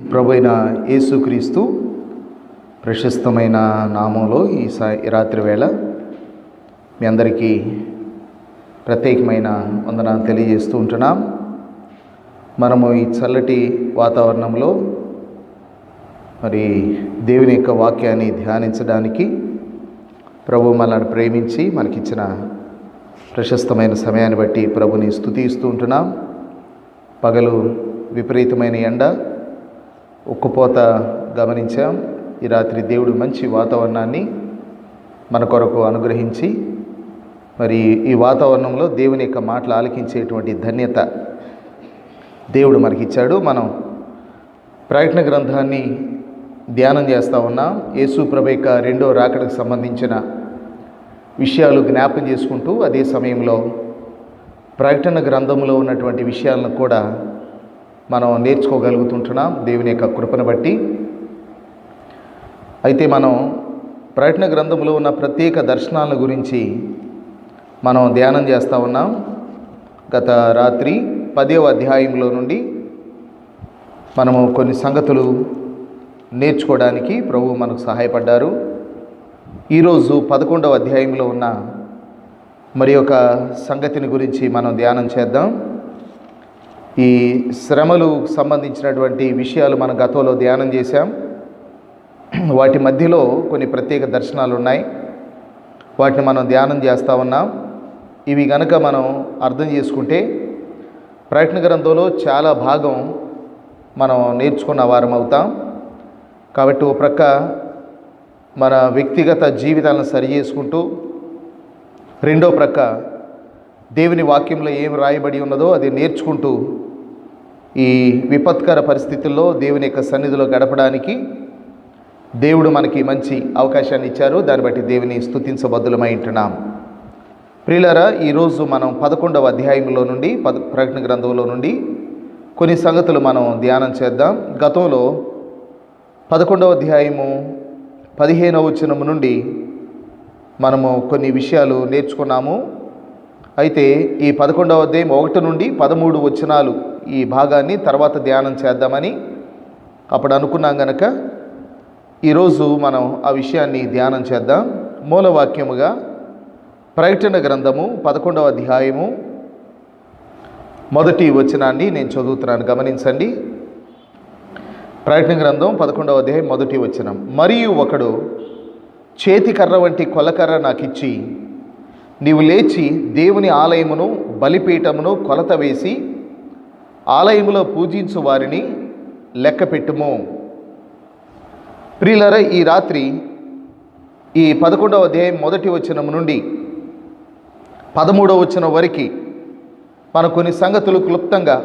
ప్రభు అయిన యేసుక్రీస్తు ప్రశస్తమైన నామంలో ఈ రాత్రి వేళ మీ అందరికీ ప్రత్యేకమైన వందనాలు తెలియజేస్తూ ఉంటున్నాం. మనము ఈ చల్లటి వాతావరణంలో మరి దేవుని యొక్క వాక్యాన్ని ధ్యానించడానికి ప్రభు మనల్ని ప్రేమించి మనకిచ్చిన ప్రశస్తమైన సమయాన్ని బట్టి ప్రభుని స్తుతిస్తూ ఉంటున్నాం. పగలు విపరీతమైన ఎండ, ఉక్కపోత గమనించాం. ఈ రాత్రి దేవుడు మంచి వాతావరణాన్ని మన కొరకు అనుగ్రహించి మరి ఈ వాతావరణంలో దేవుని యొక్క మాటలు ఆలకించేటువంటి ధన్యత దేవుడు మనకిచ్చాడు. మనం ప్రకటన గ్రంథాన్ని ధ్యానం చేస్తూ ఉన్నాం. యేసు ప్రభు యొక్క రెండో రాకడకు సంబంధించిన విషయాలు జ్ఞాపకం చేసుకుంటూ అదే సమయంలో ప్రకటన గ్రంథంలో ఉన్నటువంటి విషయాలను కూడా మనం నేర్చుకోగలుగుతుంటున్నాం దేవుని యొక్క కృపను బట్టి. అయితే మనం ప్రకటన గ్రంథంలో ఉన్న ప్రత్యేక దర్శనాల గురించి మనం ధ్యానం చేస్తూ ఉన్నాం. గత రాత్రి 10వ అధ్యాయంలో నుండి మనము కొన్ని సంగతులు నేర్చుకోవడానికి ప్రభు మనకు సహాయపడ్డారు. ఈరోజు 11వ అధ్యాయంలో ఉన్న మరి ఒక సంగతిని గురించి మనం ధ్యానం చేద్దాం. ఈ శ్రమలు సంబంధించినటువంటి విషయాలు మనం గతంలో ధ్యానం చేశాం. వాటి మధ్యలో కొన్ని ప్రత్యేక దర్శనాలు ఉన్నాయి. వాటిని మనం ధ్యానం చేస్తూ ఉన్నాం. ఇవి గనక మనం అర్థం చేసుకుంటే ప్రకటన గ్రంథంలో చాలా భాగం మనం నేర్చుకున్న వారం అవుతాం. కాబట్టి ఓ ప్రక్క మన వ్యక్తిగత జీవితాలను సరి చేసుకుంటూ, రెండో ప్రక్క దేవుని వాక్యంలో ఏం రాయబడి ఉన్నదో అది నేర్చుకుంటూ ఈ విపత్కర పరిస్థితుల్లో దేవుని యొక్క సన్నిధిలో గడపడానికి దేవుడు మనకి మంచి అవకాశాన్ని ఇచ్చారు. దాన్ని బట్టి దేవుని స్తుతించబద్దులమై ఉంటున్నాం. ప్రియులారా, ఈరోజు మనం 11వ అధ్యాయంలో నుండి ప్రకటన గ్రంథంలో నుండి కొన్ని సంగతులు మనం ధ్యానం చేద్దాం. గతంలో 11వ అధ్యాయము 15వ వచనము నుండి మనము కొన్ని విషయాలు నేర్చుకున్నాము. అయితే ఈ 11వ అధ్యాయం 1 నుండి 13 వచనాలు ఈ భాగాన్ని తర్వాత ధ్యానం చేద్దామని అప్పుడు అనుకున్నాం గనక ఈరోజు మనం ఆ విషయాన్ని ధ్యానం చేద్దాం. మూలవాక్యముగా ప్రకటన గ్రంథము 11వ అధ్యాయము 1వ వచనాన్ని నేను చదువుతున్నాను, గమనించండి. ప్రకటన గ్రంథం 11వ అధ్యాయం 1వ వచనం. మరియు ఒకడు చేతికర్ర వంటి కొలకర్ర నాకిచ్చి, నీవు లేచి దేవుని ఆలయమును బలిపీఠమును కొలత వేసి ఆలయములో పూజించు వారిని లెక్క పెట్టుము. ప్రియులారా, ఈ రాత్రి ఈ 11వ అధ్యాయం 1వ వచనం నుండి 13వ వచనం వరకు మనం కొన్ని సంగతులు క్లుప్తంగా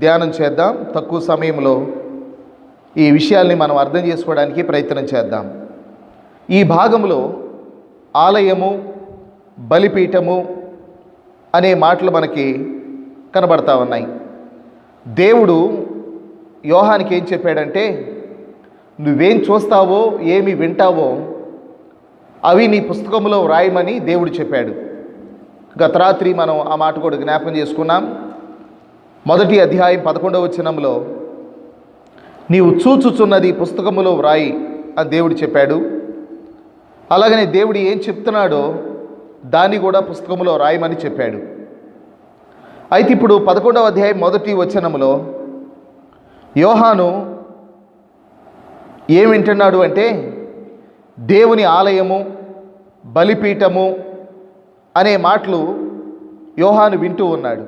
ధ్యానం చేద్దాం. తక్కువ సమయంలో ఈ విషయాల్ని మనం అర్థం చేసుకోవడానికి ప్రయత్నం చేద్దాం. ఈ భాగంలో ఆలయము, బలిపీఠము అనే మాటలు మనకి కనబడతా ఉన్నాయి. దేవుడు యోహానికి ఏం చెప్పాడంటే, నువ్వేం చూస్తావో ఏమి వింటావో అవి నీ పుస్తకంలో వ్రాయమని దేవుడు చెప్పాడు. గత రాత్రి మనం ఆ మాట కూడా జ్ఞాపకం చేసుకున్నాం. 1వ అధ్యాయం 11వ వచనంలో నీవు చూచుచున్నది పుస్తకములో వ్రాయి అని దేవుడు చెప్పాడు. అలాగనే దేవుడు ఏం చెప్తున్నాడో దాన్ని కూడా పుస్తకంలో రాయమని చెప్పాడు. అయితే ఇప్పుడు 11వ అధ్యాయం 1వ వచనంలో యోహాను ఏం వింటున్నాడు అంటే, దేవుని ఆలయము, బలిపీఠము అనే మాటలు యోహాను వింటూ ఉన్నాడు.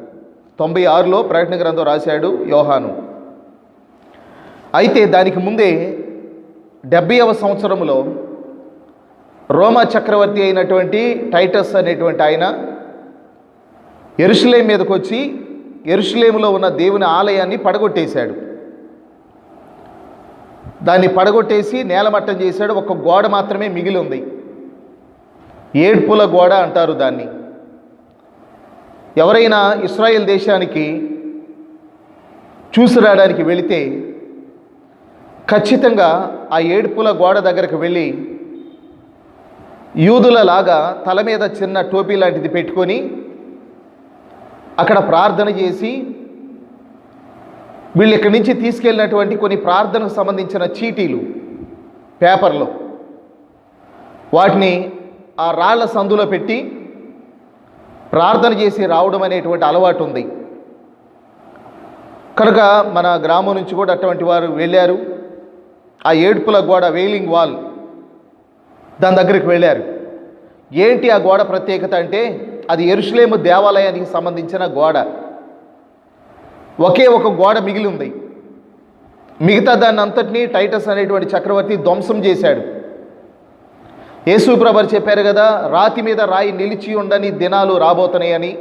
96లో ప్రకటన గ్రంథం రాశాడు యోహాను. అయితే దానికి ముందే 70వ సంవత్సరంలో రోమా చక్రవర్తి అయినటువంటి టైటస్ అనేటువంటి ఆయన యెరూషలేం మీదకి వచ్చి యెరూషలేములో ఉన్న దేవుని ఆలయాన్ని పడగొట్టేశాడు. దాన్ని పడగొట్టేసి నేలమట్టం చేశాడు. ఒక గోడ మాత్రమే మిగిలి ఉంది. ఏడ్పుల గోడ అంటారు దాన్ని. ఎవరైనా ఇశ్రాయేల్ దేశానికి చూసి రావడానికి వెళితే ఖచ్చితంగా ఆ ఏడ్పుల గోడ దగ్గరకు వెళ్ళి యూదులలాగా తల మీద చిన్న టోపీ లాంటిది పెట్టుకొని అక్కడ ప్రార్థన చేసి వీళ్ళు ఇక్కడి నుంచి తీసుకెళ్ళినటువంటి కొన్ని ప్రార్థనకు సంబంధించిన చీటీలు పేపర్లో వాటిని ఆ రాళ్ల సందులో పెట్టి ప్రార్థన చేసి రావడం అనేటువంటి అలవాటు ఉంది. కనుక మన గ్రామం నుంచి కూడా అటువంటి వారు వెళ్ళారు. ఆ ఏడుపుల గోడ, వెయిలింగ్ వాల్, దాని దగ్గరికి వెళ్ళారు. ఏంటి ఆ గోడ ప్రత్యేకత అంటే, అది యెరూషలేము దేవాలయానికి సంబంధించిన గోడ. ఒకే ఒక గోడ మిగిలి ఉంది. మిగతా దాన్ని అంతటినీ టైటస్ అనేటువంటి చక్రవర్తి ధ్వంసం చేశాడు. యేసు ప్రభువు చెప్పారు కదా, రాతి మీద రాయి నిలిచి ఉండని దినాలు రాబోతున్నాయని.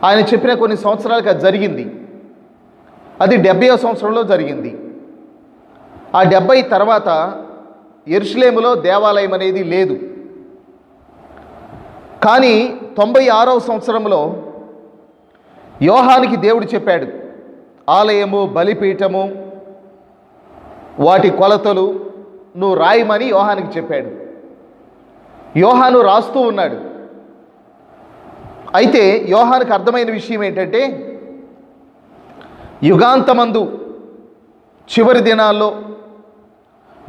ఆయన చెప్పిన కొన్ని సంవత్సరాలకు అది జరిగింది. అది 70వ సంవత్సరంలో జరిగింది. ఆ 70 తర్వాత యెరూషలేములో దేవాలయం అనేది లేదు. కానీ 96వ సంవత్సరంలో యోహానికి దేవుడు చెప్పాడు, ఆలయము, బలిపీఠము, వాటి కొలతలు నువ్వు రాయమని యోహానికి చెప్పాడు. యోహాను రాస్తూ ఉన్నాడు. అయితే యోహానికి అర్థమైన విషయం ఏంటంటే, యుగాంతమందు చివరి దినాల్లో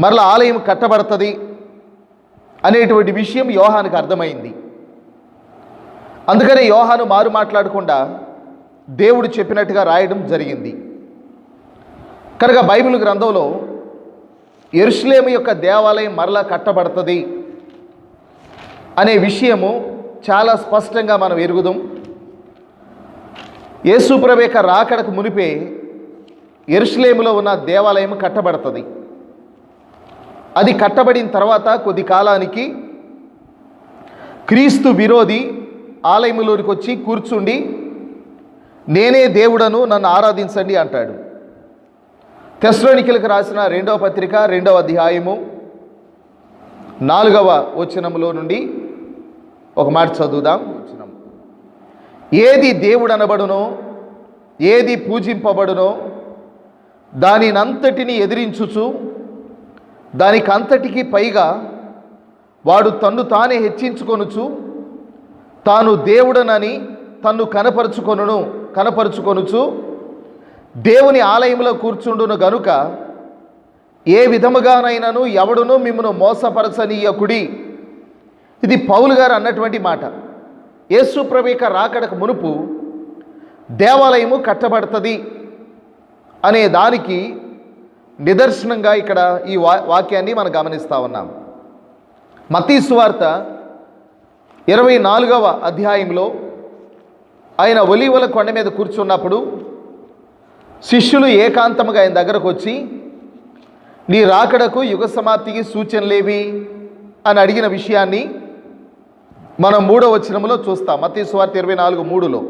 మరలా ఆలయం కట్టబడుతుంది అనేటువంటి విషయం యోహానికి అర్థమైంది. అందుకనే యోహాను మారు మాట్లాడకుండా దేవుడు చెప్పినట్టుగా రాయడం జరిగింది. కనుక బైబిల్ గ్రంథంలో యెరూషలేము యొక్క దేవాలయం మరలా కట్టబడుతుంది అనే విషయము చాలా స్పష్టంగా మనం ఎరుగుదాం. యేసు ప్రభువు యొక్క రాకడకు మునిపే యెరూషలేములో ఉన్న దేవాలయం కట్టబడుతుంది. అది కట్టబడిన తర్వాత కొద్ది కాలానికి క్రీస్తు విరోధి ఆలయంలోనికి వచ్చి కూర్చుండి, నేనే దేవుడను, నన్ను ఆరాధించండి అంటాడు. తెస్సలోనికీయులకు రాసిన 2వ పత్రిక 2వ అధ్యాయము 4వ వచనములో నుండి ఒక మాట చదువుదాం. ఏది దేవుడు అనబడునో, ఏది పూజింపబడునో దానినంతటిని ఎదిరించుచు, దానికంతటికి పైగా వాడు తన్ను తానే హెచ్చించుకొనుచు, తాను దేవుడనని తన్ను కనపరుచుకొనుచు దేవుని ఆలయంలో కూర్చుండును గనుక ఏ విధముగానైనాను ఎవడును మిమ్మను మోసపరచనీయకుడి. ఇది పౌలు గారు అన్నటువంటి మాట. యేసు ప్రభువు యొక్క రాకడకు మునుపు దేవాలయము కట్టబడుతుంది అనే దానికి నిదర్శనంగా ఇక్కడ ఈ వాక్యాన్ని మనం గమనిస్తూ ఉన్నాం. మత్తయి సువార్త 24వ అధ్యాయంలో ఆయన ఒలీవల కొండ మీద కూర్చున్నప్పుడు శిష్యులు ఏకాంతముగా ఆయన దగ్గరకు వచ్చి, నీ రాకడకు యుగ సమాప్తికి సూచనలేవి అని అడిగిన విషయాన్ని మనం 3వ వచనంలో చూస్తాం. మత్తయి సువార్త 24:3లో.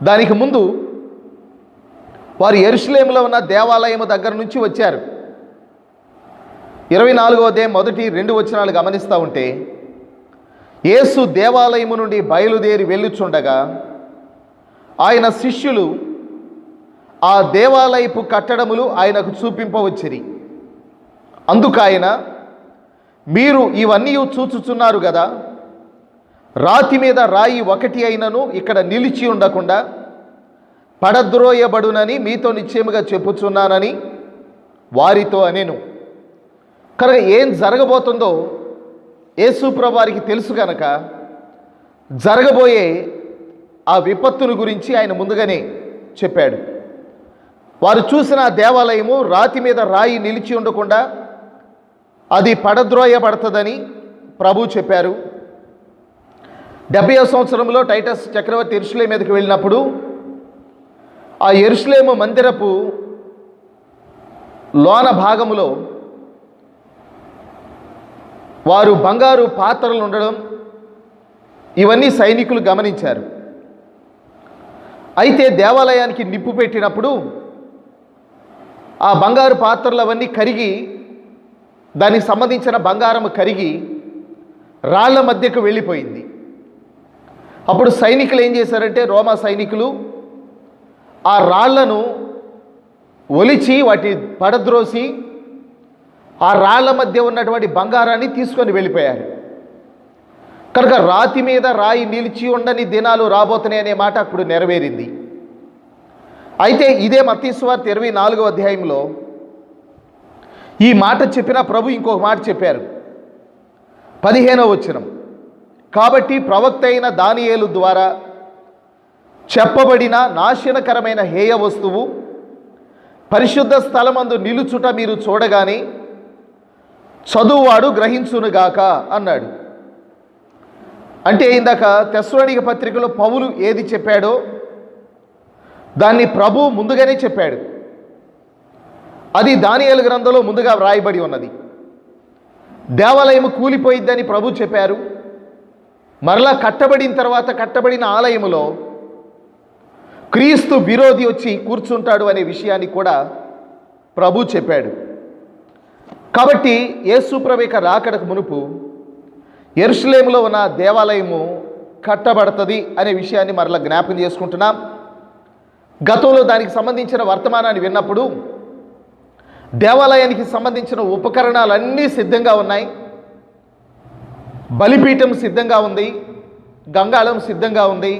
దానికి ముందు వారు యెరూషలేములో ఉన్న దేవాలయం దగ్గర నుంచి వచ్చారు. 24వ అధ్యాయం మొదటి 2 వచనాలు గమనిస్తూ ఉంటే, యేసు దేవాలయము నుండి బయలుదేరి వెళ్ళుచుండగా ఆయన శిష్యులు ఆ దేవాలయపు కట్టడములు ఆయనకు చూపింపవచ్చిరి. అందుకు ఆయన, మీరు ఇవన్నీ చూచుచున్నారు కదా, రాతి మీద రాయి ఒకటి అయినను ఇక్కడ నిలిచి ఉండకుండా పడద్రోయబడునని మీతో నిశ్చయముగా చెప్పుచున్నానని వారితో అనెను. కనుక ఏం జరగబోతుందో యేసు ప్రభువు వారికి తెలుసు కనుక జరగబోయే ఆ విపత్తును గురించి ఆయన ముందుగానే చెప్పాడు. వారు చూసిన దేవాలయము రాతి మీద రాయి నిలిచి ఉండకుండా అది పడద్రోయబడుతుందని ప్రభువు చెప్పారు. 70వ సంవత్సరంలో టైటస్ చక్రవర్తి యెరూషలేము మీదకి వెళ్ళినప్పుడు ఆ యెరూషలేము మందిరపు లోన భాగములో వారు బంగారు పాత్రలు ఉండడం ఇవన్నీ సైనికులు గమనించారు. అయితే దేవాలయానికి నిప్పు పెట్టినప్పుడు ఆ బంగారు పాత్రలు అవన్నీ కరిగి, దానికి సంబంధించిన బంగారము కరిగి రాళ్ల మధ్యకు వెళ్ళిపోయింది. అప్పుడు సైనికులు ఏం చేశారంటే, రోమా సైనికులు ఆ రాళ్లను ఒలిచి వాటి పడద్రోసి ఆ రాళ్ల మధ్య ఉన్నటువంటి బంగారాన్ని తీసుకొని వెళ్ళిపోయారు. కనుక రాతి మీద రాయి నిలిచి ఉండని దినాలు రాబోతున్నాయి అనే మాట అప్పుడు నెరవేరింది. అయితే ఇదే మత్తయి సువార్త 24వ అధ్యాయంలో ఈ మాట చెప్పిన ప్రభు ఇంకొక మాట చెప్పారు. 15వ వచనం, కాబట్టి ప్రవక్త అయిన దానియేలు ద్వారా చెప్పబడిన నాశనకరమైన హేయ వస్తువు పరిశుద్ధ స్థలమందు నిలుచుట మీరు చూడగానే చదువువాడు గ్రహించునుగాక అన్నాడు. అంటే ఇందాక తెస్సలోనిక పత్రికలో పౌలు ఏది చెప్పాడో దాన్ని ప్రభు ముందుగానే చెప్పాడు. అది దానియేలు గ్రంథంలో ముందుగా వ్రాయబడి ఉన్నది. దేవాలయం కూలిపోయిద్దని ప్రభు చెప్పారు. మరలా కట్టబడిన తర్వాత కట్టబడిన ఆలయములో క్రీస్తు విరోధి వచ్చి కూర్చుంటాడు అనే విషయాన్ని కూడా ప్రభు చెప్పాడు. కాబట్టి యేసు ప్రభు యొక్క రాకడకు మునుపు యెరూషలేములో ఉన్న దేవాలయము కట్టబడుతుంది అనే విషయాన్ని మరలా జ్ఞాపకం చేసుకుంటున్నాం. గతంలో దానికి సంబంధించిన వర్తమానాన్ని విన్నప్పుడు దేవాలయానికి సంబంధించిన ఉపకరణాలన్నీ సిద్ధంగా ఉన్నాయి. బలిపీఠం సిద్ధంగా ఉంది, గంగాళం సిద్ధంగా ఉంది,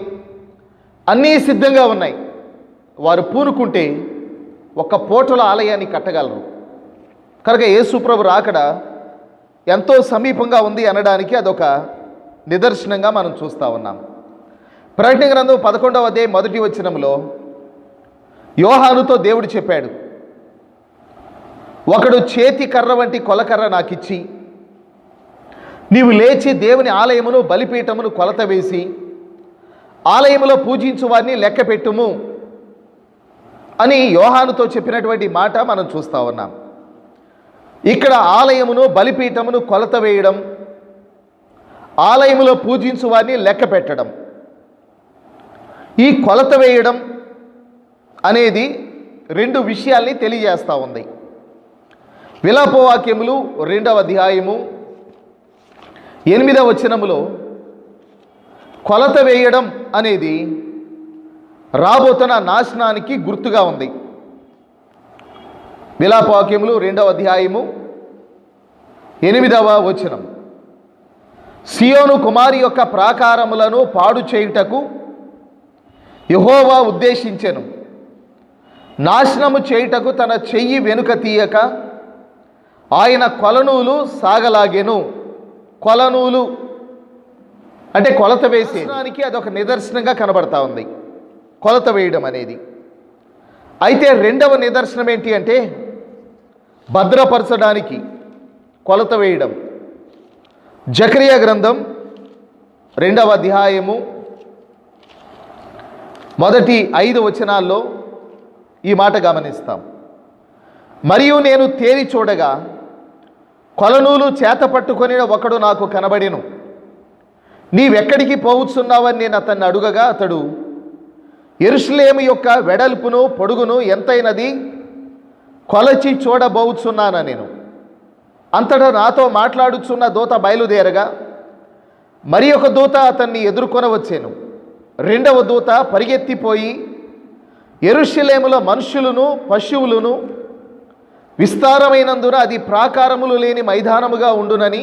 అన్నీ సిద్ధంగా ఉన్నాయి. వారు పూనుకుంటే ఒక్క పూటలో ఆలయాన్ని కట్టగలరు. కనుక యేసుప్రభు రాకడ ఎంతో సమీపంగా ఉంది అనడానికి అదొక నిదర్శనంగా మనం చూస్తూ ఉన్నాం. ప్రకటన గ్రంథం 11వ అధ్యాయం 1వ వచనంలో యోహానుతో దేవుడు చెప్పాడు, ఒకడు చేతి కర్ర వంటి కొలకర్ర నాకిచ్చి నీవు లేచి దేవుని ఆలయమును బలిపీఠమును కొలత వేసి ఆలయములో పూజించు వారిని లెక్క పెట్టుము అని యోహానుతో చెప్పినటువంటి మాట మనం చూస్తూ ఉన్నాం. ఇక్కడ ఆలయమును బలిపీఠమును కొలత వేయడం, ఆలయములో పూజించు వారిని లెక్క పెట్టడం, ఈ కొలత వేయడం అనేది రెండు విషయాల్ని తెలియజేస్తూ ఉంది. విలాపవాక్యములు 2వ అధ్యాయము 8వ వచనములో కొలత వేయడం అనేది రాబోతున్న నాశనానికి గుర్తుగా ఉంది. విలాపవాక్యములు 2వ అధ్యాయము 8వ వచనం, సియోను కుమారి యొక్క ప్రాకారములను పాడు చేయుటకు యెహోవా ఉద్దేశించెను, నాశనము చేయుటకు తన చెయ్యి వెనుక తీయక ఆయన కొలనూలు సాగలాగెను. కొలనూలు అంటే కొలత వేసేదానికి అదొక నిదర్శనంగా కనబడతా ఉంది, కొలత వేయడం అనేది. అయితే రెండవ నిదర్శనం ఏంటి అంటే భద్రపరచడానికి కొలత వేయడం. జకరియా గ్రంథం 2వ అధ్యాయము మొదటి 5 వచనాల్లో ఈ మాట గమనిస్తాం. మరియు నేను తేరి చూడగా కొలనూలు చేత పట్టుకొని ఒకడు నాకు కనబడెను. నీవెక్కడికి పోవచ్చున్నావని నేను అతన్ని అడుగగా అతడు, యెరూషలేము యొక్క వెడల్పును పొడుగును ఎంతైనది కొలచి చూడబోచున్నాను నేను. అంతటా నాతో మాట్లాడుచున్న దూత బయలుదేరగా మరి ఒక దూత అతన్ని ఎదుర్కొనవచ్చాను. రెండవ దూత పరిగెత్తిపోయి యెరూషలేములో మనుషులను పశువులను విస్తారమైనందున అది ప్రాకారములు లేని మైదానముగా ఉండునని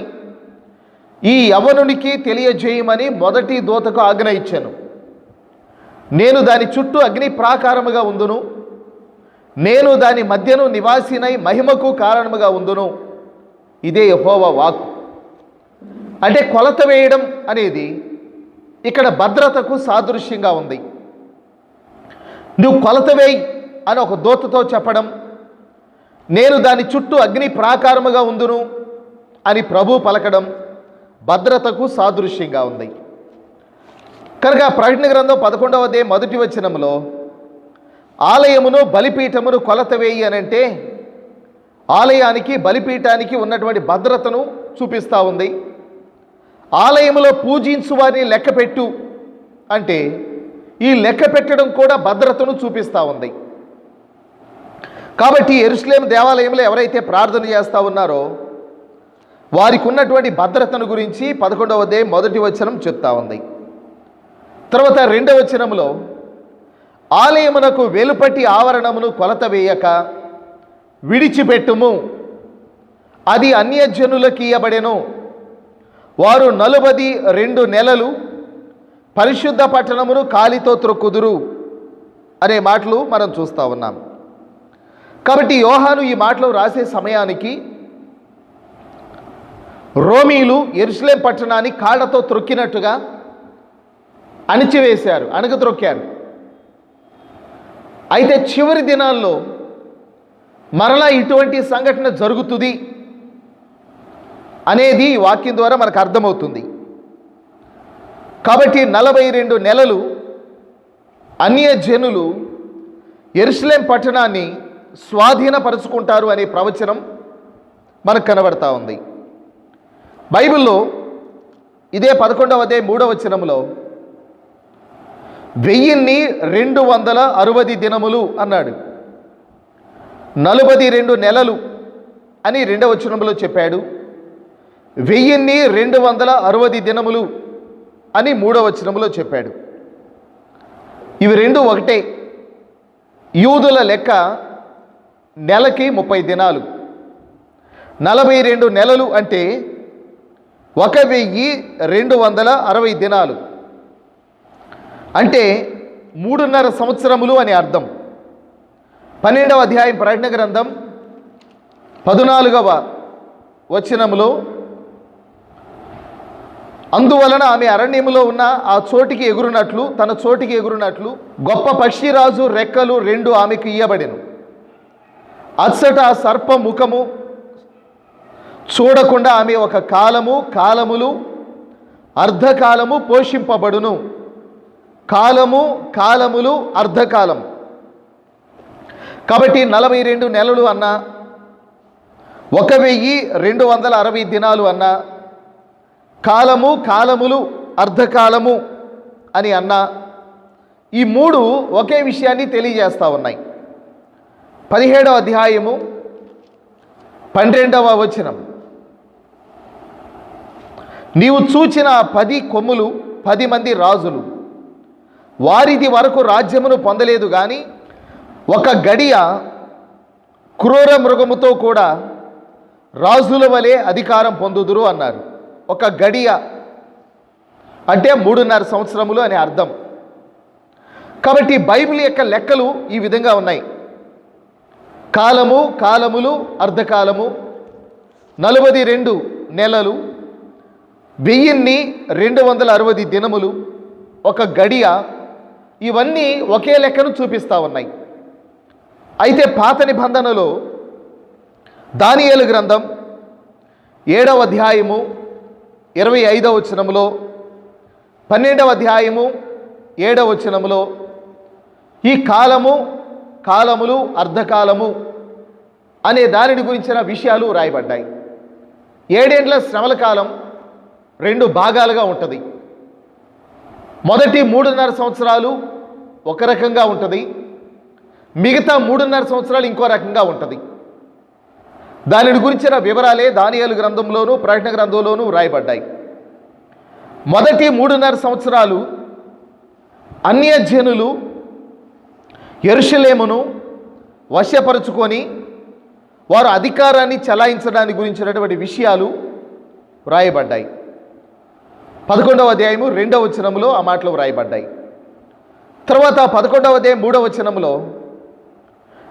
ఈ యవనునికి తెలియజేయమని మొదటి దూతకు ఆజ్ఞ ఇచ్చాను. నేను దాని చుట్టూ అగ్ని ప్రాకారముగా ఉందును, నేను దాని మధ్యను నివాసినై మహిమకు కారణముగా ఉందును. ఇదే యెహోవా వాక్కు. అంటే కొలత వేయడం అనేది ఇక్కడ భద్రతకు సాదృశ్యంగా ఉంది. నువ్వు కొలత వేయి అని ఒక దూతతో చెప్పడం, నేను దాని చుట్టూ అగ్ని ప్రాకారముగా ఉందును అని ప్రభు పలకడం భద్రతకు సాదృశ్యంగా ఉంది. కనుక ప్రకటన గ్రంథం 11వ అధ్యాయం 1వ వచనంలో ఆలయమును బలిపీఠమును కొలత వేయి అనంటే ఆలయానికి బలిపీఠానికి ఉన్నటువంటి భద్రతను చూపిస్తూ ఉంది. ఆలయములో పూజించు వారిని లెక్క పెట్టు అంటే ఈ లెక్క పెట్టడం కూడా భద్రతను చూపిస్తూ ఉంది. కాబట్టి యెరూషలేము దేవాలయంలో ఎవరైతే ప్రార్థన చేస్తూ ఉన్నారో వారికి ఉన్నటువంటి భద్రతను గురించి 11వ అధ్యాయం 1వ వచనం చెప్తా ఉంది. తర్వాత 2వ వచనంలో ఆలయమునకు వెలుపటి ఆవరణమును కొలత వేయక విడిచిపెట్టుము, అది అన్యజనులకు ఇయ్యబడెను, వారు 42 నెలలు పరిశుద్ధ పట్టణమును కాలితో త్రొక్కుదురు అనే మాటలు మనం చూస్తూ ఉన్నాం. కాబట్టి యోహాను ఈ మాటలు రాసే సమయానికి రోమీలు యెరూషలేం పట్టణాన్ని కాళ్ళతో త్రొక్కినట్టుగా అణిచివేశారు, అణగత్రొక్కారు. అయితే చివరి దినాల్లో మరలా ఇటువంటి సంఘటన జరుగుతుంది అనేది ఈ వాక్యం ద్వారా మనకు అర్థమవుతుంది. కాబట్టి 42 నెలలు అన్యజనులు యెరూషలేం పట్టణాన్ని స్వాధీనపరుచుకుంటారు అనే ప్రవచనం మనకు కనబడతా ఉంది. బైబిల్లో ఇదే 11వ అధ్యాయం 3వ వచనంలో 1260 దినములు అన్నాడు. 42 నెలలు అని 2వ వచనంలో చెప్పాడు. 1260 దినములు అని 3వ వచనంలో చెప్పాడు. ఇవి రెండు ఒకటే. యూదుల లెక్క నెలకి 30 దినాలు. 42 నెలలు అంటే 1260 దినాలు అంటే 3.5 సంవత్సరములు అని అర్థం. 12వ అధ్యాయం ప్రకటన గ్రంథం 14వ వచనములో, అందువలన ఆమె అరణ్యములో ఉన్న ఆ చోటికి ఎగురునట్లు, తన చోటికి ఎగురునట్లు గొప్ప పక్షిరాజు రెక్కలు 2 ఆమెకు ఇయ్యబడెను. అచ్చట ఆ సర్ప ముఖము చూడకుండా ఆమె ఒక కాలము, కాలములు, అర్ధకాలము పోషింపబడును. కాలము, కాలములు, అర్ధకాలం. కాబట్టి 42 నెలలు అన్నా, 1260 దినాలు అన్నా, కాలము, కాలములు, అర్ధకాలము అని అన్నా, ఈ మూడు ఒకే విషయాన్ని తెలియజేస్తూ ఉన్నాయి. 17వ అధ్యాయము 12వ వచనం, నీవు చూచిన 10 కొమ్ములు 10 మంది రాజులు, వారిది వరకు రాజ్యమును పొందలేదు కానీ ఒక గడియ క్రూర మృగముతో కూడా రాజుల వలె అధికారం పొందుదురు అన్నారు. ఒక గడియ అంటే 3.5 సంవత్సరములు అని అర్థం. కాబట్టి బైబిల్ యొక్క లెక్కలు ఈ విధంగా ఉన్నాయి. కాలము, కాలములు, అర్ధకాలము, 42 నెలలు, 1260 దినములు, ఒక గడియ, ఇవన్నీ ఒకే లెక్కను చూపిస్తూ ఉన్నాయి. అయితే పాత నిబంధనలో దానియేలు గ్రంథం 7వ అధ్యాయము 25వ వచనములో, 12వ అధ్యాయము 7వ వచనములో ఈ కాలము, కాలములు, అర్ధకాలము అనే దానిని గురించిన విషయాలు రాయబడ్డాయి. 7 ఏండ్ల శ్రమల కాలం 2 భాగాలుగా ఉంటుంది. మొదటి 3.5 సంవత్సరాలు ఒక రకంగా ఉంటుంది, మిగతా 3.5 సంవత్సరాలు ఇంకో రకంగా ఉంటుంది. దానిని గురించిన వివరాలే దానియేలు గ్రంథంలోనూ ప్రకటన గ్రంథంలోనూ రాయబడ్డాయి. మొదటి 3.5 సంవత్సరాలు అన్యజనులు యెరూషలేమును వశపరుచుకొని వారు అధికారాన్ని చెలాయించడానికి గురించినటువంటి విషయాలు వ్రాయబడ్డాయి. 11వ అధ్యాయము 2వ వచనంలో ఆ మాటలు వ్రాయబడ్డాయి. తర్వాత 11వ అధ్యాయం 3వ వచనంలో,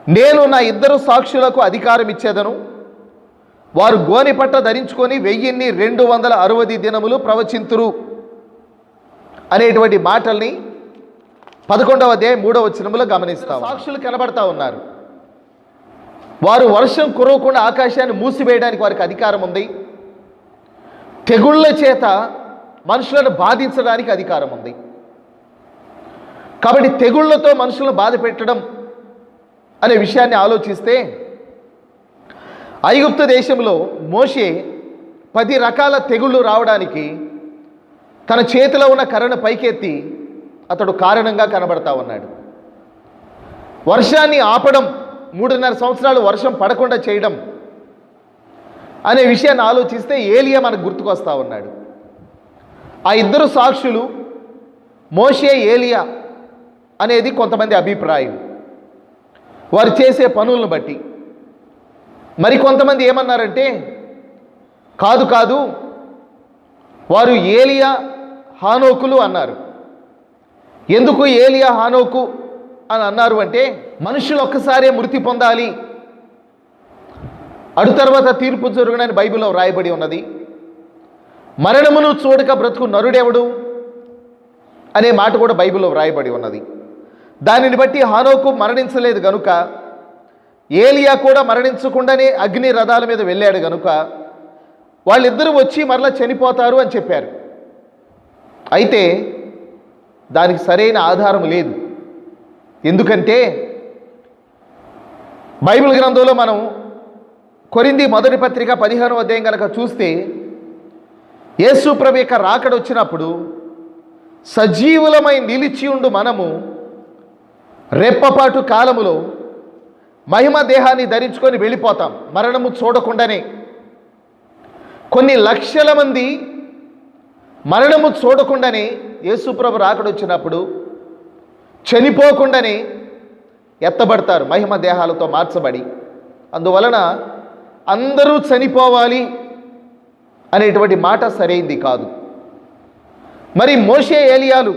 నేను నా 2 సాక్షులకు అధికారం ఇచ్చేదను, వారు గోనెపట్ట ధరించుకొని 1260 దినములు ప్రవచింతురు అనేటువంటి మాటల్ని 11వ అధ్యాయం 3వ వచనంలో గమనిస్తాం. సాక్షులు కనబడతా ఉన్నారు. వారు వర్షం కురవకుండా ఆకాశాన్ని మూసివేయడానికి వారికి అధికారం ఉంది. తెగుళ్ళ చేత మనుషులను బాధించడానికి అధికారం ఉంది. కాబట్టి తెగుళ్లతో మనుషులను బాధ పెట్టడం అనే విషయాన్ని ఆలోచిస్తే, ఐగుప్తు దేశంలో మోషే 10 రకాల తెగుళ్ళు రావడానికి తన చేతిలో ఉన్న కర్రను పైకెత్తి అతడు కారణంగా కనబడతా ఉన్నాడు. వర్షాన్ని ఆపడం, 3.5 సంవత్సరాలు వర్షం పడకుండా చేయడం అనే విషయాన్ని ఆలోచిస్తే ఏలియా మనకు గుర్తుకొస్తా ఉన్నాడు. ఆ 2 సాక్షులు మోషే, ఏలియా అనేది కొంతమంది అభిప్రాయం, వారు చేసే పనులను బట్టి. మరి కొంతమంది ఏమన్నారంటే, కాదు కాదు, వారు ఏలియా హానోకులు అన్నారు. ఎందుకు ఏలియా హానోకు అని అన్నారు అంటే మనుషులు ఒక్కసారే మృతి పొందాలి, అడు తర్వాత తీర్పు జరుగునని బైబిల్లో వ్రాయబడి ఉన్నది. మరణమును చూడక బ్రతుకు నరుడెవడు అనే మాట కూడా బైబిల్లో వ్రాయబడి ఉన్నది. దానిని బట్టి హానోకు మరణించలేదు గనుక, ఏలియా కూడా మరణించకుండానే అగ్ని రథాల మీద వెళ్ళాడు గనుక వాళ్ళిద్దరూ వచ్చి మరలా చనిపోతారు అని చెప్పారు. అయితే దానికి సరైన ఆధారం లేదు. ఎందుకంటే బైబిల్ గ్రంథంలో మనం కొరింథీ మొదటి పత్రిక 15వ అధ్యాయం కనుక చూస్తే, యేసు ప్రభు యొక్క రాకడ వచ్చినప్పుడు సజీవులమై నిలిచి ఉండు మనము రెప్పపాటు కాలములో మహిమ దేహాన్ని ధరించుకొని వెళ్ళిపోతాం, మరణము చూడకుండానే. కొన్ని లక్షల మంది మరణము చూడకుండానే యేసు ప్రభు రాకడ వచ్చినప్పుడు చనిపోకుండానే ఎత్తబడతారు, మహిమ దేహాలతో మార్చబడి. అందువలన అందరూ చనిపోవాలి అనేటువంటి మాట సరైంది కాదు. మరి మోషే ఏలియాలు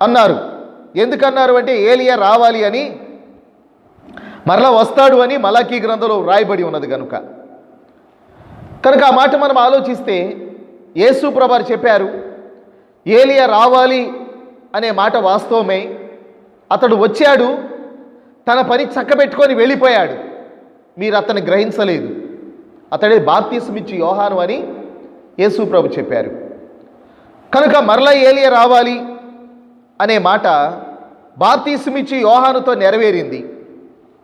అన్నారు. ఎందుకన్నారు అంటే ఏలియా రావాలి అని, మరలా వస్తాడు అని మలాకీ గ్రంథంలో వ్రాయబడి ఉన్నది కనుక ఆ మాట మనం ఆలోచిస్తే యేసు ప్రభువు చెప్పారు ఏలియా రావాలి అనే మాట వాస్తవమే. అతడు వచ్చాడు, తన పని చక్కబెట్టుకొని వెళ్ళిపోయాడు, మీరు అతన్ని గ్రహించలేదు. అతడే బాప్తిస్మిచ్చి యోహాను అని యేసు ప్రభు చెప్పారు. కనుక మరలా ఏలియా రావాలి అనే మాట బాప్తిస్మిచ్చి యోహానుతో నెరవేరింది.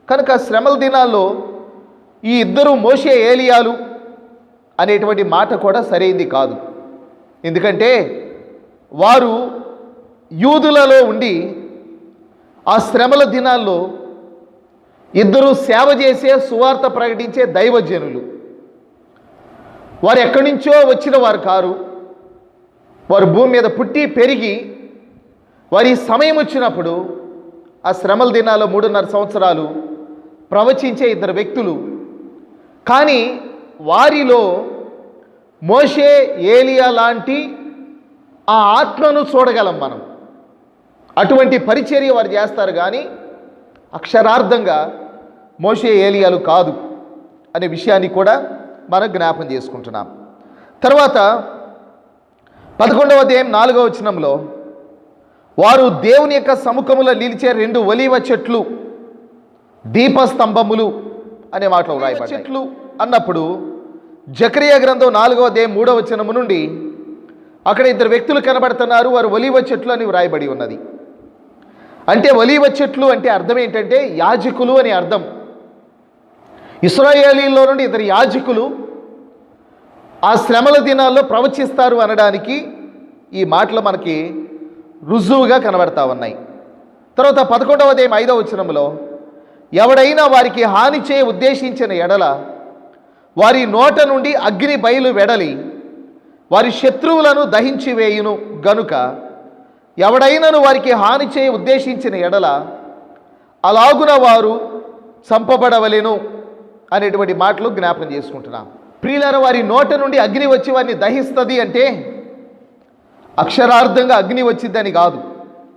కనుక శ్రమల దినాల్లో ఈ ఇద్దరు మోషే ఏలియాలు అనేటువంటి మాట కూడా సరైంది కాదు. ఎందుకంటే వారు యూదులలో ఉండి ఆ శ్రమల దినాల్లో ఇద్దరు సేవ చేసే, సువార్త ప్రకటించే దైవజనులు. వారు ఎక్కడి నుంచో వచ్చిన వారు కారు. వారు భూమి మీద పుట్టి పెరిగి వారి సమయం వచ్చినప్పుడు ఆ శ్రమల దినాల్లో 3.5 సంవత్సరాలు ప్రవచించే ఇద్దరు వ్యక్తులు. కానీ వారిలో మోషే ఏలియా లాంటి ఆ ఆత్మను చూడగలం మనం. అటువంటి పరిచర్య వారు చేస్తారు, కానీ అక్షరార్థంగా మోషే ఏలియాలు కాదు అనే విషయాన్ని కూడా మనం జ్ఞాపం చేసుకుంటున్నాం. తర్వాత 11వ అధ్యాయం 4వ వచనంలో వారు దేవుని యొక్క సముఖములో నిలిచే 2 ఒలీవ చెట్లు, దీపస్తంభములు అనే మాటలు వ్రాయబడ్డాయి. చెట్లు అన్నప్పుడు జకరియా గ్రంథం 4వ అధ్యాయం 3వ వచనము నుండి అక్కడ ఇద్దరు వ్యక్తులు కనబడుతున్నారు. వారు ఒలీవ చెట్లు అని వ్రాయబడి ఉన్నది. అంటే ఒలీవ చెట్లు అంటే అర్థం ఏంటంటే యాజకులు అని అర్థం. ఇశ్రాయేలీలో నుండి ఇద్దరు యాజకులు ఆ శ్రమల దినాల్లో ప్రవచిస్తారు అనడానికి ఈ మాటలు మనకి రుజువుగా కనబడతా ఉన్నాయి. తర్వాత 11వ అధ్యాయం 5వ వచనంలో ఎవడైనా వారికి హాని చేయ ఉద్దేశించిన ఎడల వారి నోట నుండి అగ్ని బయలు వెడలి వారి శత్రువులను దహించి వేయును గనుక ఎవడైనాను వారికి హాని చేయ ఉద్దేశించిన ఎడల అలాగున వారు చంపబడవలెను అనేటువంటి మాటలు జ్ఞాపకం చేసుకుంటున్నాం. ప్రియులారా, వారి నోట నుండి అగ్ని వచ్చి వారిని దహిస్తుంది అంటే అక్షరార్థంగా అగ్ని వచ్చిందని కాదు.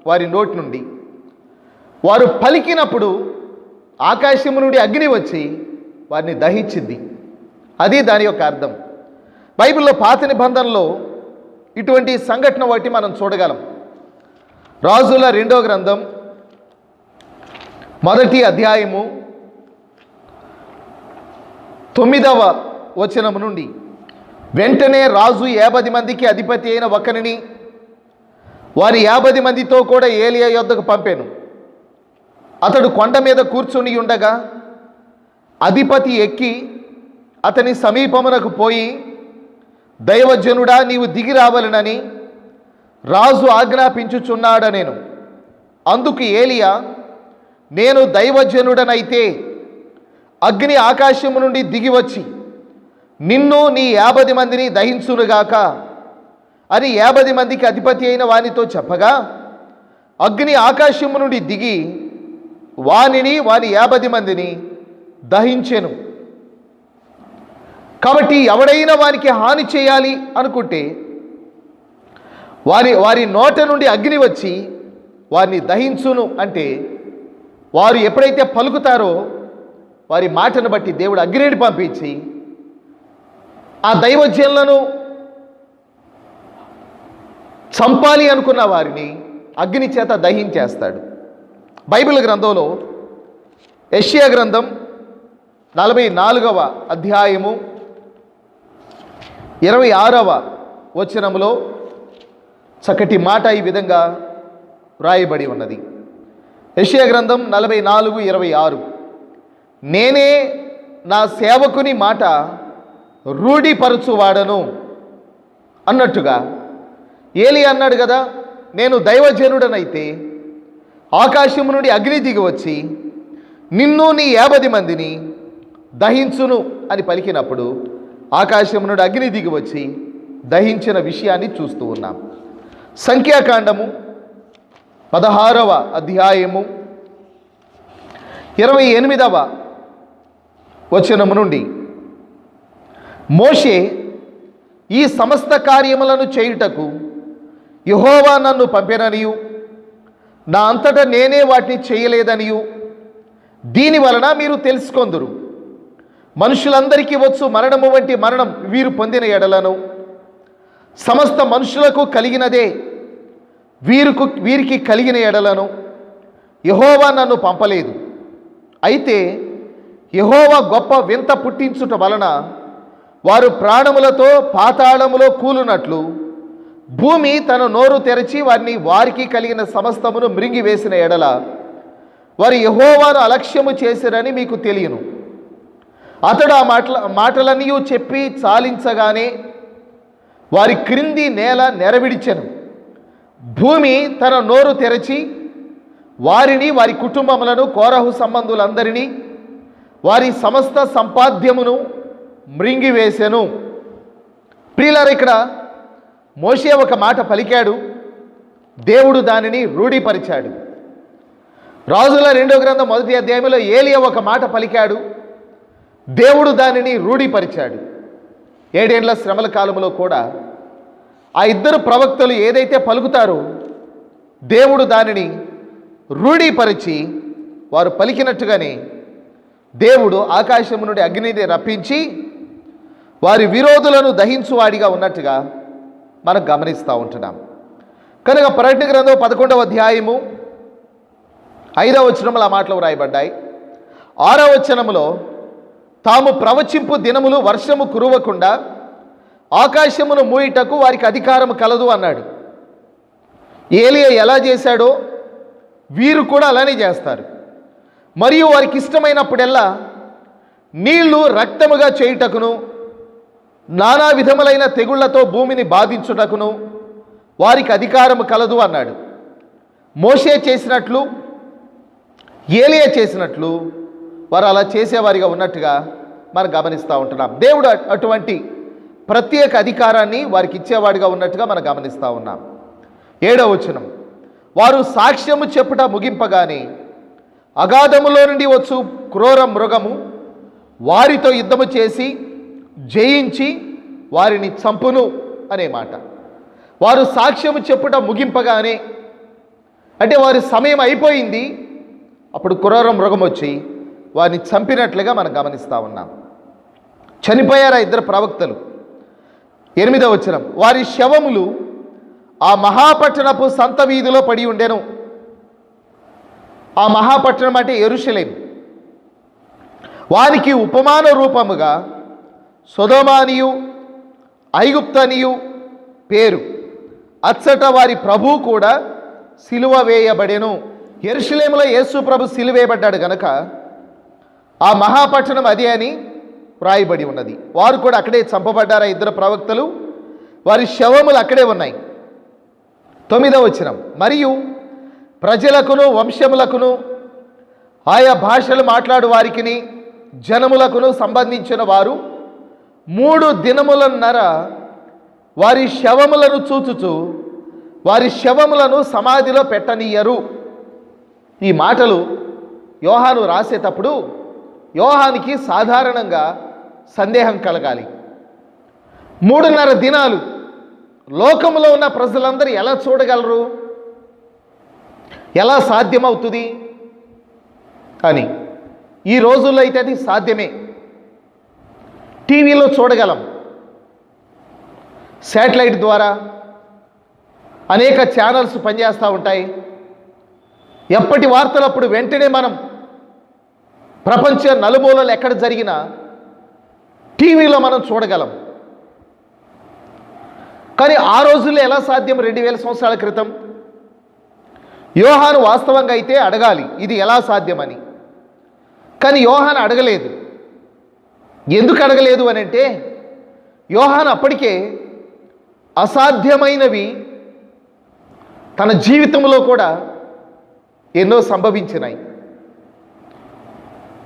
వారి నోటి నుండి వారు పలికినప్పుడు ఆకాశము నుండి అగ్ని వచ్చి వారిని దహించింది. అది దాని యొక్క అర్థం. బైబిల్లో పాత నిబంధనలో ఇటువంటి సంఘటన ఒకటి మనం చూడగలం. రాజుల 2వ గ్రంథం 1వ అధ్యాయము 9వ వచనము నుండి వెంటనే రాజు 50 మందికి అధిపతి అయిన ఒకరిని వారి 50 మందితో కూడా ఏలియా యొద్దకు పంపాను. అతడు కొండ మీద కూర్చుని ఉండగా అధిపతి ఎక్కి అతని సమీపమునకు పోయి, దైవజనుడా, నీవు దిగి రావాలనని రాజు ఆజ్ఞాపించుచున్నాడనెను. అందుకు ఏలియా, నేను దైవజనుడనైతే అగ్ని ఆకాశము నుండి దిగి వచ్చి నిన్ను నీ 50 మందిని దహించునుగాక అని 50 మందికి అధిపతి అయిన వానితో చెప్పగా, అగ్ని ఆకాశము నుండి దిగి వానిని వాని 50 మందిని దహించెను. కాబట్టి ఎవడైనా వానికి హాని చేయాలి అనుకుంటే వారి నోట నుండి అగ్ని వచ్చి వారిని దహించును అంటే వారు ఎప్పుడైతే పలుకుతారో వారి మాటను బట్టి దేవుడు అగ్నిని పంపించి ఆ దైవజనులను చంపాలి అనుకున్న వారిని అగ్ని చేత దహించేస్తాడు. బైబిల్ గ్రంథంలో యెషయా గ్రంథం 44వ అధ్యాయము 26వ వచనములో చక్కటి మాట ఈ విధంగా వ్రాయబడి ఉన్నది. యెషయా గ్రంథం 44:26, నేనే నా సేవకుని మాట రూఢిపరచువాడను అన్నట్టుగా ఏలీ అన్నాడు కదా, నేను దైవజనుడనైతే ఆకాశము నుండి అగ్ని దిగి వచ్చి నిన్ను నీ 50 మందిని దహించును అని పలికినప్పుడు ఆకాశము నుండి అగ్ని దిగి వచ్చి దహించిన విషయాన్ని చూస్తూ ఉన్నాం. సంఖ్యాకాండము 16వ అధ్యాయము 28వ వచనము నుండి, మోషే ఈ సమస్త కార్యములను చేయుటకు యెహోవా నన్ను పంపెననియు నా అంతటా నేనే వాటిని చేయలేదనియు దీని వలన మీరు తెలుసుకొందురు. మనుషులందరికీ వచ్చు మరణము వంటి మరణం వీరు పొందిన ఎడలను సమస్త మనుషులకు కలిగినదే వీరికి కలిగిన ఎడలను యెహోవా నన్ను పంపలేదు. అయితే యెహోవా గొప్ప వింత పుట్టించుట వలన వారు ప్రాణములతో పాతాళములో కూలునట్లు భూమి తన నోరు తెరచి వారికి కలిగిన సమస్తమును మృంగివేసిన ఎడల వారు యెహోవాను అలక్ష్యము చేసిరని మీకు తెలియను. అతడు ఆ మాటలన్నీ చెప్పి చాలించగానే వారి క్రింది నేల నెరవిడిచెను. భూమి తన నోరు తెరచి వారిని, వారి కుటుంబములను, కోరహు సంబంధులందరినీ, వారి సమస్త సంపాద్యమును మృంగివేసెను. ప్రియులారా, ఇక్కడ మోషే ఒక మాట పలికాడు, దేవుడు దానిని రూఢిపరిచాడు. రాజుల 2వ గ్రంథం 1వ అధ్యాయంలో ఏలియా ఒక మాట పలికాడు, దేవుడు దానిని రూఢిపరిచాడు. 7 ఏండ్ల శ్రమల కాలంలో కూడా ఆ ఇద్దరు ప్రవక్తలు ఏదైతే పలుకుతారో దేవుడు దానిని రూఢిపరిచి వారు పలికినట్టుగానే దేవుడు ఆకాశము నుండి అగ్నిని రప్పించి వారి విరోధులను దహించువాడిగా ఉన్నట్టుగా మనం గమనిస్తూ ఉంటున్నాం. కనుక ప్రకటన గ్రంథం 11వ అధ్యాయము 5వ వచనములో ఆ మాటలు వ్రాయబడ్డాయి. 6వ వచనములో తాము ప్రవచింపు దినములు వర్షము కురవకుండా ఆకాశమును మూయుటకు వారికి అధికారం కలదు అన్నాడు. ఏలియా ఎలా చేశాడో వీరు కూడా అలానే చేస్తారు. మరియు వారికి ఇష్టమైనప్పుడెల్లా నీళ్లు రక్తముగా చేయుటకును నానా విధములైన తెగుళ్లతో భూమిని బాధించుటకును వారికి అధికారం కలదు అన్నాడు. మోషే చేసినట్లు, ఏలియా చేసినట్లు వారు అలా చేసేవారిగా ఉన్నట్టుగా మనం గమనిస్తూ ఉంటున్నాం. దేవుడు అటువంటి ప్రత్యేక అధికారాన్ని వారికి ఇచ్చేవాడిగా ఉన్నట్టుగా మనం గమనిస్తూ ఉన్నాం. 7వ వచనం, వారు సాక్ష్యము చెప్పుట ముగింపగానే అగాధములో నుండి వచ్చు క్రూర మృగము వారితో యుద్ధము చేసి జయించి వారిని చంపును అనే మాట. వారు సాక్ష్యము చెప్పుట ముగింపగానే అంటే వారి సమయం అయిపోయింది, అప్పుడు క్రూర మృగం వచ్చి వారిని చంపినట్లుగా మనం గమనిస్తూ ఉన్నాం. చనిపోయారు ఆ ఇద్దరు ప్రవక్తలు. 8వ వచనం, వారి శవములు ఆ మహాపట్టణపు సంత వీధిలో పడి ఉండెను. ఆ మహాపట్టణం అంటే యెరూషలేం. వారికి ఉపమాన రూపముగా సొదొమానియు ఐగుప్తనియు పేరు. అచ్చట వారి ప్రభు కూడా సిలువ వేయబడెను. యెరూషలేములో యేసు ప్రభు సిలువేయబడ్డాడు గనక ఆ మహాపట్టణం అదే అని వ్రాయబడి ఉన్నది. వారు కూడా అక్కడే చంపబడ్డారు. ఇద్దరు ప్రవక్తలు, వారి శవములు అక్కడే ఉన్నాయి. 9వ వచనం, మరియు ప్రజలకును వంశములకును ఆయా భాషలు మాట్లాడు వారికిని జనములకును సంబంధించిన వారు 3 దినములన్నర వారి శవములను చూచుచు వారి శవములను సమాధిలో పెట్టనీయరు. ఈ మాటలు యోహాను రాసేటప్పుడు యోహానికి సాధారణంగా సందేహం కలగాలి. 3.5 దినాలు లోకంలో ఉన్న ప్రజలందరూ ఎలా చూడగలరు? ఎలా సాధ్యమవుతుంది అని. ఈ రోజుల్లో అయితే అది సాధ్యమే. టీవీలో చూడగలం, శాటిలైట్ ద్వారా అనేక ఛానల్స్ పనిచేస్తూ ఉంటాయి. ఎప్పటి వార్తలు అప్పుడు వెంటనే మనం ప్రపంచ నలుమూలలు ఎక్కడ జరిగినా టీవీలో మనం చూడగలం. కానీ ఆ రోజుల్లో ఎలా సాధ్యం? 2000 సంవత్సరాల క్రితం యోహాను వాస్తవంగా అయితే అడగాలి ఇది ఎలా సాధ్యమని. కానీ యోహాను అడగలేదు. ఎందుకు అడగలేదు అని అంటే, యోహాను అప్పటికే అసాధ్యమైనవి తన జీవితంలో కూడా ఎన్నో సంభవించినాయి.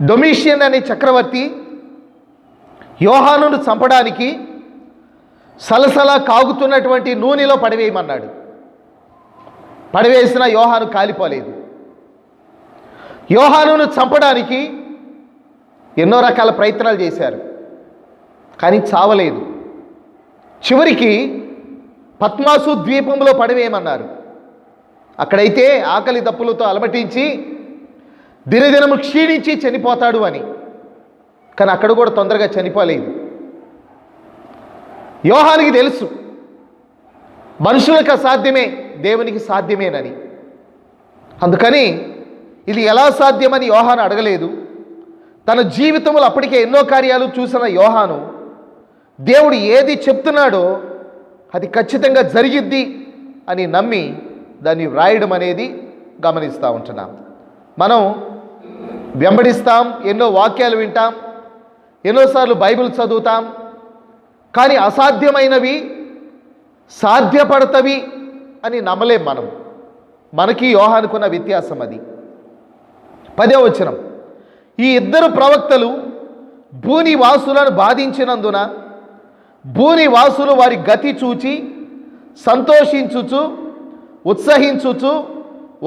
డొమిషియన్ అనే చక్రవర్తి యోహానును చంపడానికి సలసలా కాగుతున్నటువంటి నూనెలో పడివేయమన్నాడు. పడివేసిన యోహాను కాలిపోలేదు. యోహానును చంపడానికి ఎన్నో రకాల ప్రయత్నాలు చేశారు, కానీ చావలేదు. చివరికి పద్మాసు ద్వీపంలో పడివేయమన్నారు. అక్కడైతే ఆకలి దప్పులతో అలమటించి దినదినము క్షీణించి చనిపోతాడు అని. కానీ అక్కడ కూడా తొందరగా చనిపోలేదు. యోహానికి తెలుసు మనుషులకు అసాధ్యమే, దేవునికి సాధ్యమేనని. అందుకని ఇది ఎలా సాధ్యమని యోహాను అడగలేదు. తన జీవితంలో అప్పటికే ఎన్నో కార్యాలు చూసిన యోహాను దేవుడు ఏది చెప్తున్నాడో అది ఖచ్చితంగా జరిగిద్ది అని నమ్మి దాన్ని వ్రాయడం అనేది గమనిస్తూ ఉంటున్నాం. మనం వెంబడిస్తాం, ఎన్నో వాక్యాలు వింటాం, ఎన్నోసార్లు బైబిల్ చదువుతాం, కానీ అసాధ్యమైనవి సాధ్యపడతవి అని నమ్మలేం మనం. మనకి యోహానుకున్న వ్యత్యాసం అది. 10వ వచనం, ఈ ఇద్దరు ప్రవక్తలు భూనివాసులను బాధించినందున భూనివాసులు వారి గతి చూచి సంతోషించుచు ఉత్సహించుచు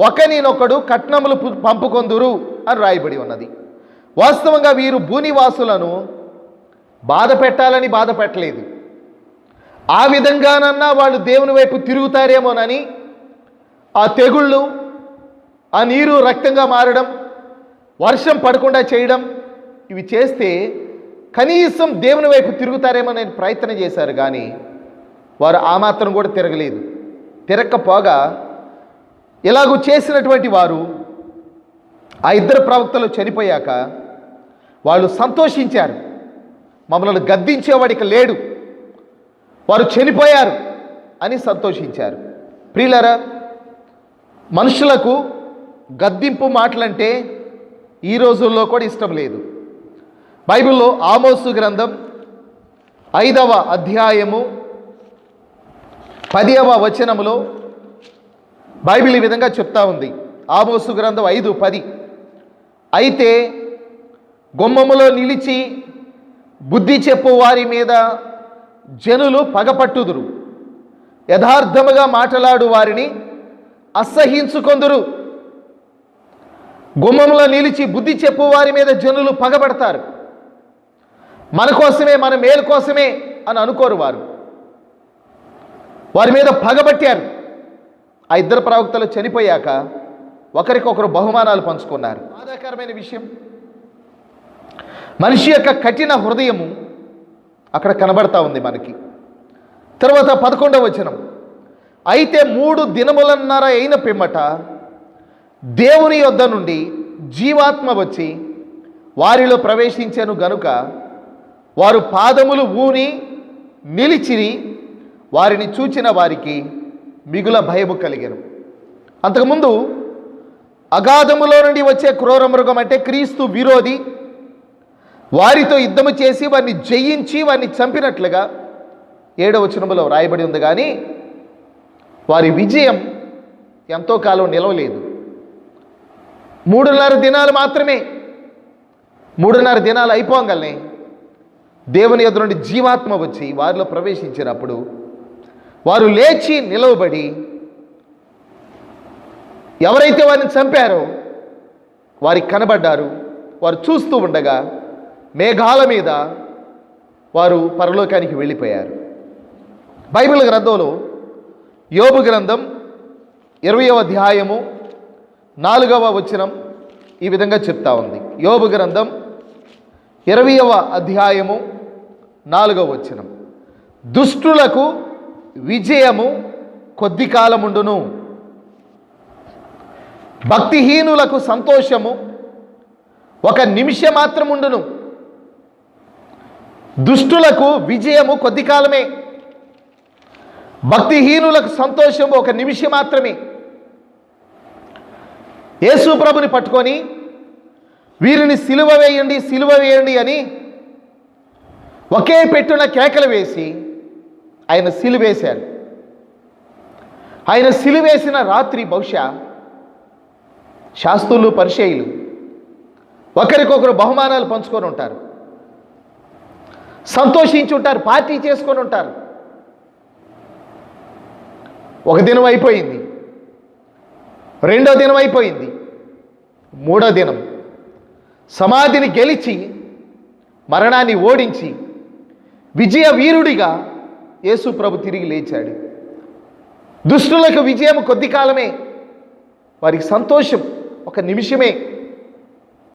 ఒకనినొకడు కట్నములు పంపుకొందురు అని రాయబడి ఉన్నది. వాస్తవంగా వీరు భూనివాసులను బాధ పెట్టాలని బాధ పెట్టలేదు. ఆ విధంగానన్నా వాళ్ళు దేవుని వైపు తిరుగుతారేమోనని ఆ తెగుళ్ళు, ఆ నీరు రక్తంగా మారడం, వర్షం పడకుండా చేయడం, ఇవి చేస్తే కనీసం దేవుని వైపు తిరుగుతారేమోనని ప్రయత్నం చేశారు. కానీ వారు ఆ మాత్రం కూడా తిరగలేదు. తిరగకపోగా ఇలాగూ చేసినటువంటి వారు ఆ ఇద్దరు ప్రవక్తలు చనిపోయాక వాళ్ళు సంతోషించారు. మమ్మల్ని గద్దించేవాడికి లేడు, వారు చనిపోయారు అని సంతోషించారు. ప్రియులారా, మనుషులకు గద్దింపు మాటలంటే ఈ రోజుల్లో కూడా ఇష్టం లేదు. బైబిల్లో ఆమోసు గ్రంథం 5వ అధ్యాయము 10వ వచనములో బైబిల్ ఈ విధంగా చెప్తా ఉంది. ఆమోసు గ్రంథం 5:10, అయితే గుమ్మములో నిలిచి బుద్ధి చెప్పు వారి మీద జనులు పగపట్టుదురు, యథార్థముగా మాట్లాడు వారిని అసహించుకొందురు. గుమ్మంలో నిలిచి బుద్ధి చెప్పు వారి మీద జనులు పగబడతారు. మన కోసమే, మన మేలు కోసమే అని అనుకోరు. వారి మీద పగబట్టారు. ఆ ఇద్దరు ప్రవక్తలు చనిపోయాక ఒకరికొకరు బహుమానాలు పంచుకున్నారు. బాధాకరమైన విషయం, మనిషి యొక్క కఠిన హృదయము అక్కడ కనబడతా ఉంది మనకి. తర్వాత 11వ వచనం, అయితే 3 దినములన్నర అయిన పిమ్మట దేవుని యొద్ద నుండి జీవాత్మ వచ్చి వారిలో ప్రవేశించెను గనుక వారు పాదములు ఊని నిలిచిరి, వారిని చూచిన వారికి మిగుల భయము కలిగెను. అంతకుముందు అగాధములో నుండి వచ్చే క్రూర మృగం అంటే క్రీస్తు విరోధి వారితో యుద్ధము చేసి వారిని జయించి వారిని చంపినట్లుగా 7వ వచనములో రాయబడి ఉంది. కానీ వారి విజయం ఎంతో కాలం నిలవలేదు. 3.5 దినాలు మాత్రమే. 3.5 దినాలు అయిపోగానే దేవుని యొద్ద నుండి జీవాత్మ వచ్చి వారిలో ప్రవేశించినప్పుడు వారు లేచి నిలవబడి ఎవరైతే వారిని చంపారో వారికి కనబడ్డారు. వారు చూస్తూ ఉండగా మేఘాల మీద వారు పరలోకానికి వెళ్ళిపోయారు. బైబిల్ గ్రంథంలో యోబు గ్రంథం 20వ అధ్యాయము 4వ వచనం ఈ విధంగా చెప్తా ఉంది. యోబు గ్రంథం 20వ అధ్యాయము 4వ వచనం. దుష్టులకు విజయము కొద్ది కాలముండును, భక్తిహీనులకు సంతోషము ఒక నిమిషం మాత్రముండును. దుష్టులకు విజయము కొద్ది కాలమే, భక్తిహీనులకు సంతోషము ఒక నిమిషం మాత్రమే. యేసు ప్రభుని పట్టుకొని వీరిని సిలువ వేయండి, సిలువ వేయండి అని ఒకే పెట్టున కేకలు వేసి ఆయన సిలువేశాడు. ఆయన సిలువేసిన రాత్రి బహుశా శాస్త్రులు, పరిసయ్యులు ఒకరికొకరు బహుమానాలు పంచుకొని ఉంటారు, సంతోషించి ఉంటారు, పార్టీ చేసుకొని ఉంటారు. ఒక దినం అయిపోయింది, 2వ దినం అయిపోయింది, 3వ దినం సమాధిని గెలిచి మరణాన్ని ఓడించి విజయ వీరుడిగా యేసు ప్రభు తిరిగి లేచాడు. దుష్టులకు విజయం కొద్ది కాలమే, వారికి సంతోషం ఒక నిమిషమే.